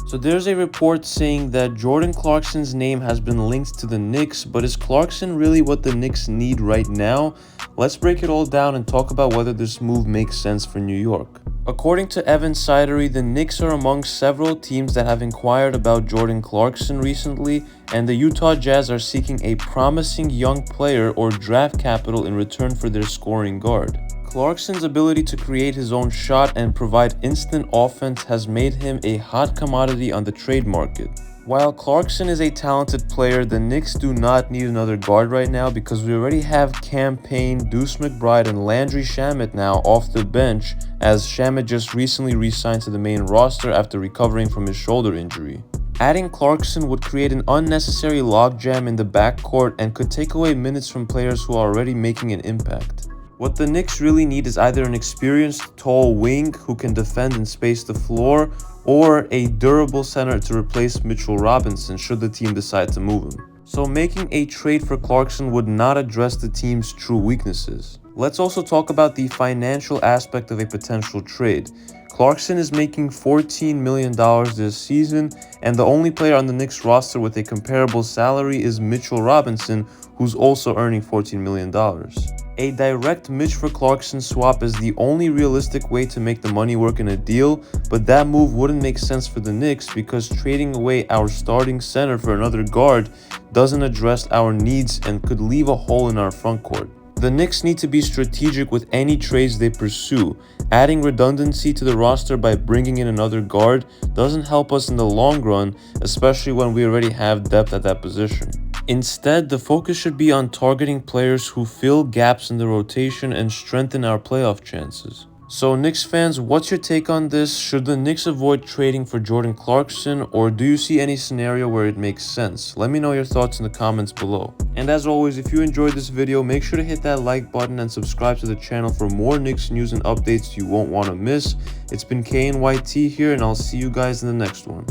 So there's a report saying that Jordan Clarkson's name has been linked to the Knicks, but is Clarkson really what the Knicks need right now? Let's break it all down and talk about whether this move makes sense for New York. According to Evan Sidery, the Knicks are among several teams that have inquired about Jordan Clarkson recently, and the Utah Jazz are seeking a promising young player or draft capital in return for their scoring guard. Clarkson's ability to create his own shot and provide instant offense has made him a hot commodity on the trade market. While Clarkson is a talented player, the Knicks do not need another guard right now because we already have Cam Payne, Deuce McBride, and Landry Shamet now off the bench, as Shamet just recently re-signed to the main roster after recovering from his shoulder injury. Adding Clarkson would create an unnecessary logjam in the backcourt and could take away minutes from players who are already making an impact. What the Knicks really need is either an experienced tall wing who can defend and space the floor, or a durable center to replace Mitchell Robinson should the team decide to move him. So making a trade for Clarkson would not address the team's true weaknesses. Let's also talk about the financial aspect of a potential trade. Clarkson is making $14 million this season, and the only player on the Knicks roster with a comparable salary is Mitchell Robinson, who's also earning $14 million. A direct Mitch for Clarkson swap is the only realistic way to make the money work in a deal, but that move wouldn't make sense for the Knicks because trading away our starting center for another guard doesn't address our needs and could leave a hole in our front court. The Knicks need to be strategic with any trades they pursue. Adding redundancy to the roster by bringing in another guard doesn't help us in the long run, especially when we already have depth at that position. Instead, the focus should be on targeting players who fill gaps in the rotation and strengthen our playoff chances. So Knicks fans, what's your take on this? Should the Knicks avoid trading for Jordan Clarkson, or do you see any scenario where it makes sense? Let me know your thoughts in the comments below. And as always, if you enjoyed this video, make sure to hit that like button and subscribe to the channel for more Knicks news and updates you won't want to miss. It's been KNYT here, and I'll see you guys in the next one.